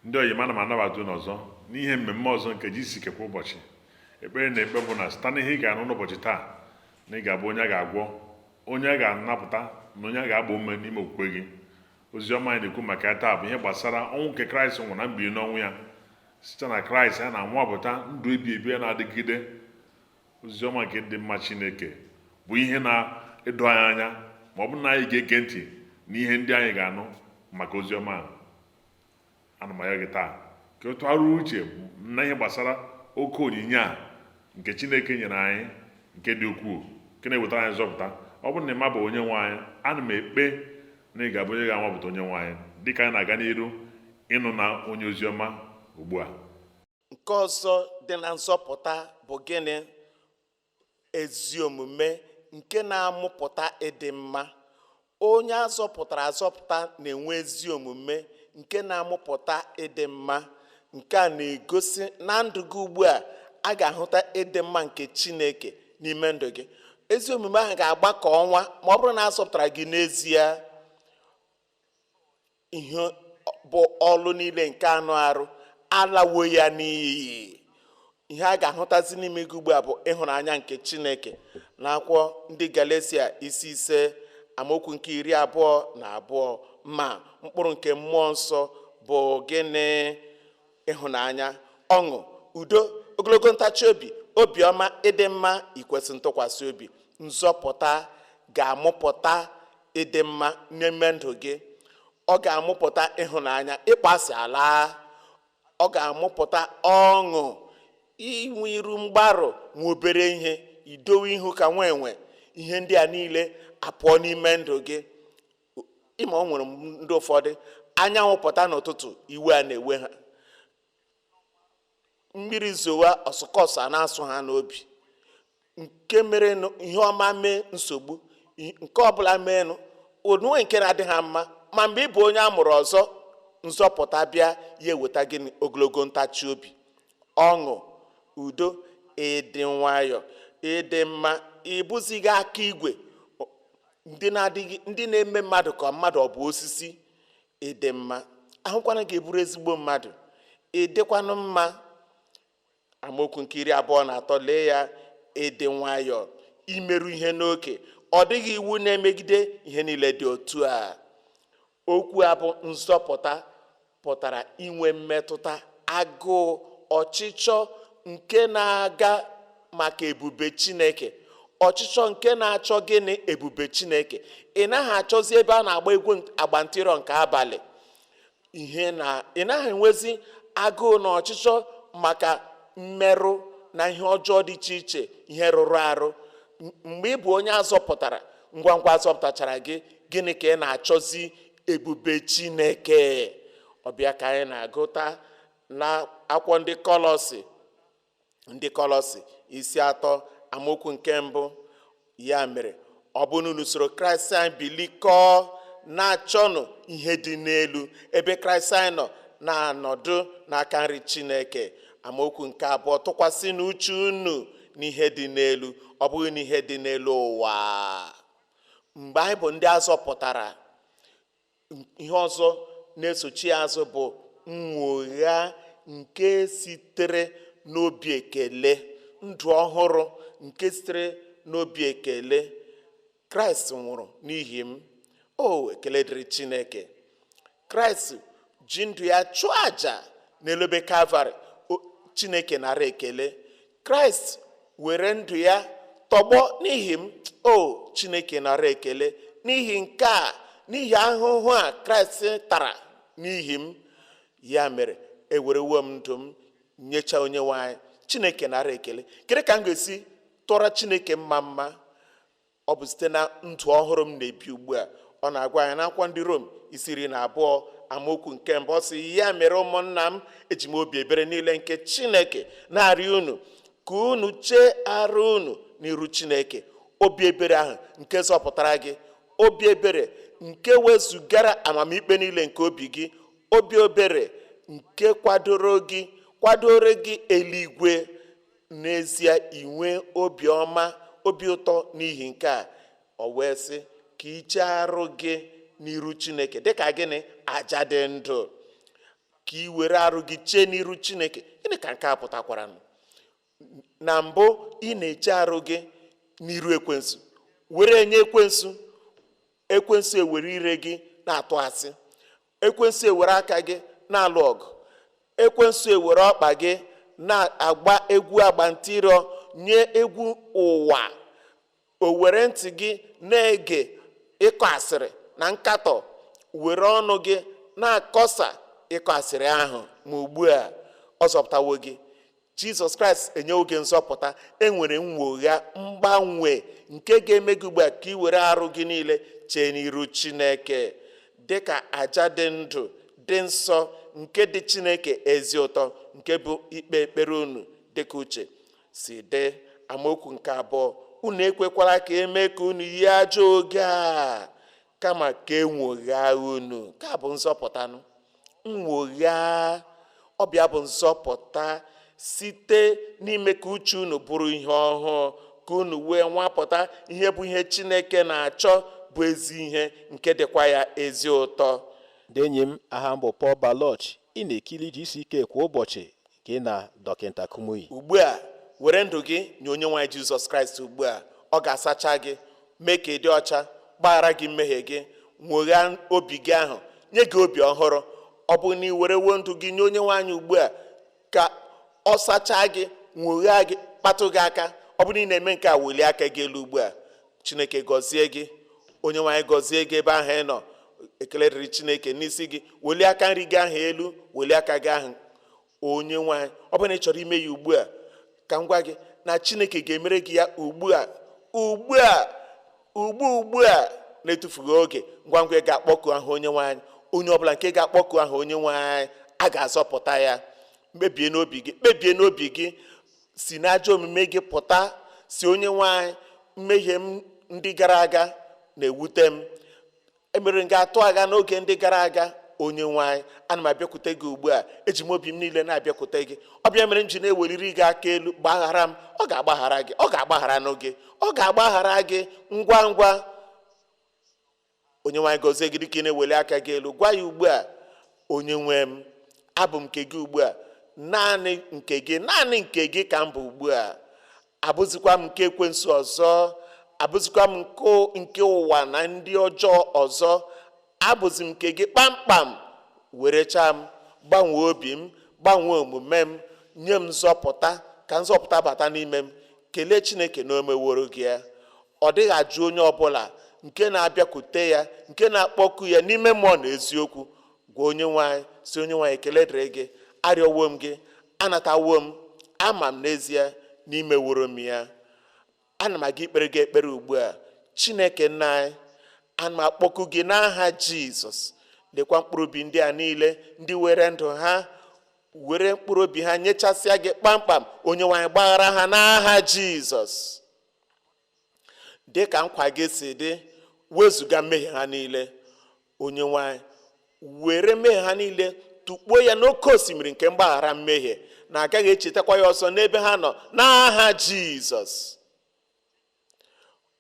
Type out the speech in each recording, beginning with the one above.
ndị oyi mana m anabata unu ọzọ n'ihe mmemme ọzọ nke GCK kwa ụbọchị. Ekpere na ekpe bụ na site n'ihe ị ga-anụ n'ụbọchị taa na ị ga-abụ onye a ga-agwọ, onye a ga-anapụta na onye a ga-agba ume n'ime okwukwe gị. Oziọma anyị na-ekwu maka ya taa bụ ihe gbasara ọnwụ nke Kraịst nwụrụ na mbili n'ọnwụ ya. Site na Kraịst ya na-anwapụta ndụ ebi ebi ya na-adịgide. Oziọma nke dị mma Chineke bụ ihe na-edo anyị anya ma ọ bụrụ na anyị ga-ege ntị n'ihe ndị anyị ga-anụ maka oziọma ahụ. Ana m ya gị taa ka otu arụ uche na ihe gbasara oke onyinye a nke Chineke nyere anyị nke dị ukwuu, nke na-ewetara anyị nzọpụta. Ọ bụrụ na ịma bụ onye nwe anyị, ana m ekpe na ị ga-abụ onye ga-anwapụta onye nwe anyị dịka anyị na-aga n'iru ịnụ na onye oziọma ugbu a. Nke ọzọ dị na nzọpụta bụ gịnị? Ezi omume nke na-amụpụta ịdị mma. Onye azọpụtara azọpụta na-enwe ezi omume nke na-amụpụta ịdị mma. Nke a na-egosi na ndụ gị ugbu a ga-ahụta ịdị mma nke Chineke n'ime ndụ gị. Ezi omume ahụ ga-agba ka ọnwa ma ọ bụrụ na azọpụtara gị n'ezie. Ihe bụ ọlụ niile nke anụ arụ alawo ya n'iyi. Ihe a ga-ahụtazi n'ime gị ugbu a bụ ịhụnanya nke Chineke. N'akwụkwọ ndị Galatia isi 5 amaokwu nke 22 ma mkpụrụ nke mmụọ nsọ bụ gịnị? Ịhụnanya, ọṅụ, udo, ogologo ntachi obi, obiọma, ịdị mma, ikwesị ntụkwasị obi. Nzọpụta ga-amụpụta ịdị mma n'ime ndụ gị. Ọ ga-amụpụta ịhụnanya, ịkpasị ala. Ọ ga-amụpụta ọṅụ, inwe iru mgbarụ nwa obere ihe, idowe ihu ka nwa enwe. Ihe ndị a niile apụọ n'ime ndụ gị. Ịma o nwere ndị ụfọdụ anyanwụ pụta n'ụtụtụ iwe a na-ewe ha. Mmiri zowa ọsụkọsọ a na-asụ ha n'obi. Nke mere ihe ọma mee nsogbu, nke ọbụla meenụ onwe nke na-adị ha mma. Ma mgbe ị bụ onye a mụrụ ọzọ, nzọpụta bịa ya eweta gịnị? Ogologo ntachi obi, ọṅụ, udo, ịdị nwayọ, ịdị mma. Ịbụzighị aka igwe ndị na-eme mmadụ ka mmadụ ọ bụ osisi. Ịdị mma, ahụkwana ga-eburu ezigbo mmadụ. Ịdịkwanụ mma. Amaokwu nke 23 lee ya, ịdị nwayọ, imerụ ihe n'oke. Ọ dịghị iwu na-emegide ihe niile dị otu a. Okwu a bụ nzọpụta pụtara inwe mmetụta, agụụ, ọchịchọ nke na-aga maka ebube Chineke. Ọchịchọ nke na-achọ gịnị? Ebube Chineke. Ị naghị achọzi ebe a na-agba egwu agbantịrọ nke abalị. Ị naghị enwezi agụụ na ọchịchọ maka mmerụ na ihe ọjọọ dị iche iche, ihe rụrụ arụ. Mgbe ị bụ onye azọpụtara, ngwa ngwa azọpụtachara gị, gịnị ka ị na-achọzi? Ebube Chineke. Ọbịa ka anyị na-agụta na akwụkwọ ndị Kọlọsị isi 3 amaokwu nke 1. Ya mere, ọ bụ n'usoro Kraịst anyị bilikọọ na-achọnụ ihe dị n'elu, ebe Kraịst anyị nọ na-anọdụ n'aka nri Chineke. Amaokwu nke 2, tụkwasị n'uche unu n'ihe dị n'elu, ọ bụghị n'ihe dị n'elu ụwa. Mgbe anyị bụ ndị azọpụtara, ihe ọzọ na-esochi azụ bụ nnwogha nke sitere n'obi ekele, ndụ ọhụrụ nke sitere n'obi ekele. Kraịst nwụrụ n'ihi m. Ekele dịrị Chineke. Kraịst ji ndụ ya chụọ àjà n'elu obe Kalvarị. Chineke nara ekele. Kraịst were ndụ ya tọgbọ n'ihi m. Chineke nara ekele. N'ihi nke a, n'ihi ahụhụ a Kraịst tara n'ihi m, ya mere ewerewo m ndụ m nyecha onye nwe anyị. Chineke nara ekele. Kedu ka m ga-esi tụọra Chineke mma? Ọ bụ site na ndụ ọhụrụ m na-ebi ugbu a. Ọ na-agwa anyị n'akwụkwọ ndị Rom isi 12 amaokwu nke 1. Ọ sị, ya mere ụmụnna m, eji m obi ebere niile nke Chineke na-arịọ unu ka unu chee arụ unu n'iru Chineke. Obi ebere ahụ nke zọpụtara gị, obi ebere nke wezugara amamikpe niile nke obi gị, obi ebere nke kwadoro gị eluigwe. N'ezie, inwe obi ọma, obi ụtọ n'ihi nke a. O wee sị ka iche arụ gị n'iru Chineke dịka gịnị? Aja dị ndụ. ka ị were arụ gị chee n'iru Chineke. Gịnị ka nke a pụtakwara? Na mbụ, ị na-eche arụ gị n'iru ekwensu, were nye ekwensu. Ekwensu ewere ire gị na-atụ asị, ekwensu ewere aka gị na-alụ ọgụ, ekwensu ewere ọkpa gị na-agba egwu agbantịrọ nye egwu ụwa. O were ntị gị na-ege ịkọ asịrị na nkatọ, were ọnụ gị na-akọsa ịkọ asịrị ahụ. Ma ugbu a ọ zọpụtawo gị. Jizọs Kraịst enyewo gị nzọpụta. Enwere nwogha, mgbanwe nke ga-eme gị ugbu a ka ị were arụ gị niile chee n'iru Chineke dịka aja dị ndụ, dị nsọ, nke dị Chineke ezi ụtọ, nke bụ ikpe ekpere unu dịka uche si dị. Amaokwu nke 2, unu ekwekwala ka eme ka unu yie ajọ oge a, kama ka enwogha unu. Ka bụ nzọpụta. Nwogha ọbịa bụ nzọpụta site n'ime ka uche unu bụrụ ihe ọhụụ, ka unu wee nwapụta ihe bụ ihe Chineke na-achọ, bụ ezi ihe nke dịkwa ya ezi ụtọ. Ndị enyi m, aha m bụ Paul Baloch. Ị na-ekiri GCK kwa ụbọchị gị na Dọkịta Kumuyi. Ugbu a, were ndụ gị nye onye nwe anyị Jizọs Kraịst. Ugbu a, ọ ga-asacha gị, mee ka ị dị ọcha, gbaghara gị mmehie gị, nwogha obi gị ahụ, nye gị obi ọhụrụ. Ọ bụ na ị werewo ndụ gị nye onye nwe anyị ugbu a, ka ọ sachaa gị, nwogha gị, kpatụ gị aka. Ọ bụ na ị na-eme nke a, welie aka gị elu ugbu a. Chineke gọzie gị, onye nwe anyị gọzie gị ebe ahụ ị nọ. Ekele dịrị Chineke n'isi gị. Welie aka nri gị ahụ elu, welie aka gị ahụ. Onye nwe anyị, ọ bụ na ị chọrọ ime ya ugbu a, ka m gwa gị na Chineke ga-emere gị ya ugbu a, ugbu a, na-etufughị oge. Ngwa ngwa ga-akpọku ahụ onye nwe anyị. Onye ọbụla nke ga-akpọku ahụ onye nwe anyị, a ga-azọpụta ya. Kpebie n'obi gị, si n'ajọ omume gị pụta. Si onye nwe anyị, mmehie m ndị gara aga na-ewute m, emere m ga-atụ agha n'oge ndị gara aga. Onye nwe anyị, ana m abịakwute gị ugbu a. Eji m obi m niile na-abịakwute gị. Ọbịa mere m ji na-eweliri gị aka elu. Gbaghara m. Ọ ga-agbaghara gị, ọ ga-agbaghara n'oge, ọ ga-agbaghara gị ngwa ngwa. Onye nwe anyị gọzie gị dịka ị na-eweli aka gị elu. Gwa ya ugbu a, onye nwe m, abụ m nke gị ugbu a. Naanị nke gị ka m bụ ugbu a. Abụzikwa m nke ekwensu ọzọ, abụzikwa m nke ụwa na ndị ọjọọ ọzọ. Abụzi m nke gị kpamkpam. Werecha m, gbanwee obi m, gbanwee omume m, nye m nzọpụta, ka nzọpụta bata n'ime m. Kelee Chineke na o meworo gị ya. Ọ dịghị ajụ onye ọbụla nke na-abịakwute ya, nke na-akpọku ya n'ime mmụọ na eziokwu. Gwa onye nwanyị, si onye nwanyị, ekele dịrị gị, arịọwo m gị, anatawo m, ama m n'ezie n'ime woro m ya. Ana m aga ikpere gị ekpere ugbu a. Chineke nna anyị, ana m akpọku gị n'aha Jizọs. Lekwa mkpụrụ obi ndị a niile, ndị were ndụ ha, were mkpụrụ obi ha nyechasịa gị kpamkpam. Onye nwanyị, gbaghara ha n'aha Jizọs. Dị ka nkwa gị si dị, wezuga mmehie ha niile. Onye nwanyị, were mmehie ha niile tukpuo ya n'oké osimiri nke mgbaghara mmehie, na agaghị echetakwa ya ọzọ n'ebe ha nọ, n'aha Jizọs.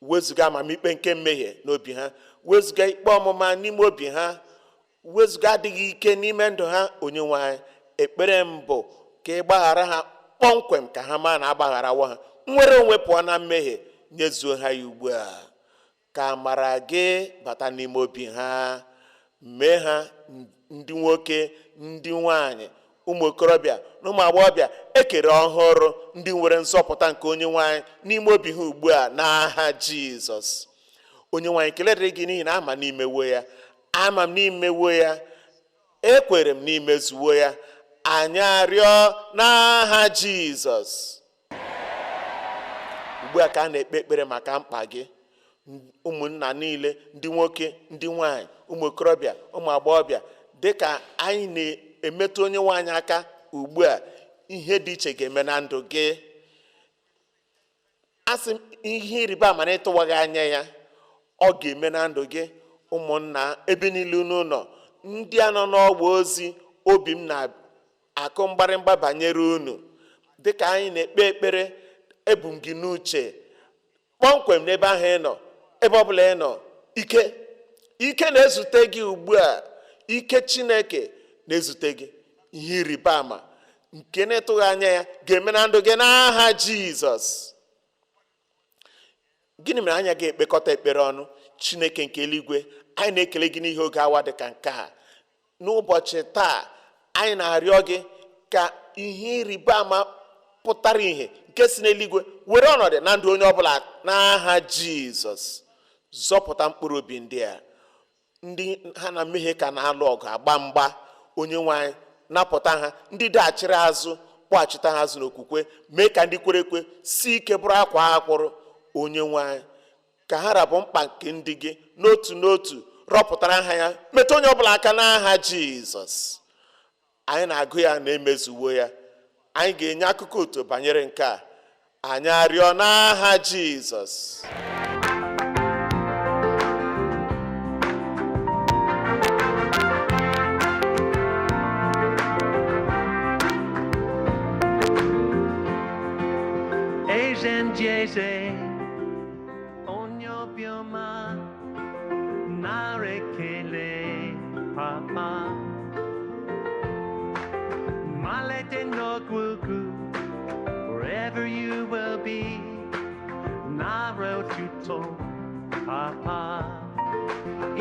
Wezuga amamikpe nke mmehie n'obi ha, wezuga ikpe ọmụma n'ime obi ha, wezuga adịghị ike n'ime ndụ ha. Onye nwanyị, ekpere m bụ ka ị gbaghara ha kpọmkwem, ka ha maa na agbagharawa ha. Nwere onwe pụọ na mmehie, nyezuo ha ya ugbu a. Ka amara gị bata n'ime obi ha, mee ha ndị nwoke, ndị nwanyị, ụmụ okorobịa na ụmụ agbọghọbịa ekere ọhụrụ, ndị nwere nzọpụta nke onye nwanyị n'ime obi ha ugbu a, n'aha Jizọs. Onye nwanyị, ekele dịrị gị n'ihi na ama m n'imewo ya, ama m n'imewo ya, ekwere m n'imezuwo ya. Anyị arịọ n'aha Jizọs. Ugbu a ka a na-ekpe ekpere maka mkpa gị. Ụmụnna niile, ndị nwoke, ndị nwanyị, ụmụ okorobịa, ụmụ agbọghọbịa, dịka anyị na-emetụ onye nwaanyị aka ugbu a, ihe dị iche ga-eme na ndụ gị. Asị m, ihe ịrịba ama na ịtụwaghị anya ya, ọ ga-eme na ndụ gị. Ụmụnna, ebe niile unu nọ, ndị a nọ n'ọgba ozi, obi m na-akụ mgbarịmgba banyere unu. Dịka anyị na-ekpe ekpere, ebu m gị n'uche kpọmkwem n'ebe ahụ ị nọ. Ebe ọbụla ị nọ, ike na-ezute gị ugbu a. Ike Chineke na-ezute gị, ihe ịrịba ama nke na-etụghị anya ya ga-eme na ndụ gị n'aha Jizọs. Gịnị mere anya ga-ekpekọta ekpere ọnụ? Chineke nke eluigwe, anyị na-ekele gị n'ihe oge awa dị ka nke a. N'ụbọchị taa, anyị na-arịọ gị ka ihe ịrịba ama pụtara ihe nke si n'eluigwe were ọnọdụ na ndụ onye ọbụla n'aha Jizọs. Zọpụta mkpụrụ obi ndị a, ndị ha na mmehie ka na-alụ ọgụ agba mgba. Onye nwe anyị, napụta ha. Ndị daghachiri azụ, kpọghachita ha azụ n'okwukwe. Mee ka ndị kwere ekwe si ike bụrụ akwa ha kwụrụ. Onye nwe anyị, ka ha rabụ mkpa nke ndị gị n'otu n'otu, rọpụtara ha ya, metụ onye ọbụla aka n'aha Jizọs. Anyị na-agụ ya na emezuwo ya. Anyị ga-enye akụkọ otu banyere nke a. Anyị arịọ n'aha Jizọs. Jeze onye obiọma nara ekele papa, malite n'ọgwụgwụ wherever you will be, nara otuto papa.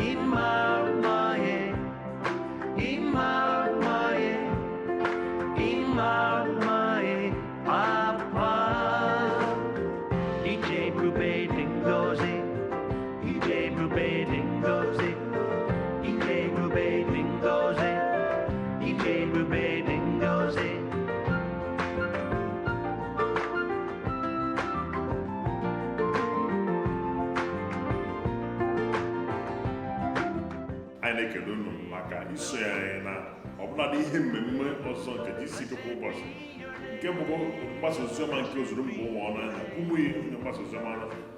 Imarmaye, imarmaye, imarmaye papa. Anyị na-ekele unu maka iso anyị na ọbụladị ihe mmemme ọzọ nke GCK kwa ụbọchị, nke bụkwa mgbasa oziọma nke ozuru mba ụwa ọnụ anya Kumuyi onye mgbasa oziọma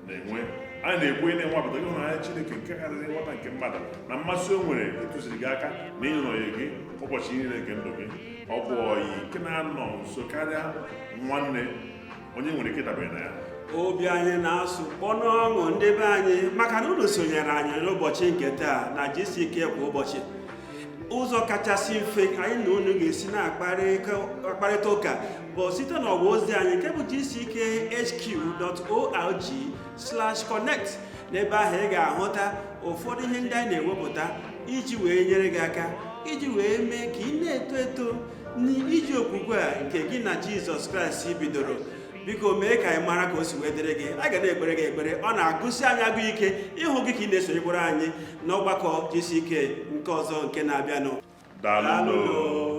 na-enwe. Anyị na-egbu ị na-enwapụta gị hụnanya Chineke nke karịrị nghọta nke mmadụ na mmasị o nwere ịtụziri gị aka na ịnọnye gị ụbọchị niile nke ndụ gị. Ọ bụ ọyị nke na-anọ nso karịa nwanne onye nwere ike dabere na ya. Obi anyị na-asụ kpọnụ ọṅụ ndị be anyị maka na unu sonyere anyị n'ụbọchị nke taa na GCK kwa ụbọchị. Ụzọ kachasị mfe anyị na unu ga-esi na-akparịta ụka bụ site n'ọwa ozi anyị nke bụ gckhq.org/connect. N'ebe ahụ ị ga-ahụta ụfọdụ ihe ndị anyị na-ewepụta iji wee nyere gị aka, iji wee mee ka ị na-eto eto n'iji okwukwe a nke gị na Jizọs Kraịst bidoro. Biko mee ka anyị mara ka o si wee dịrị gị. A ga na-ekpere gị ekpere, ọ na-agụsi anyị agụ ike ịhụ gị ka ị na-esonyekwara anyị n'ọgbakọ GCK nke ọzọ nke na-abịanụ. Daalụ.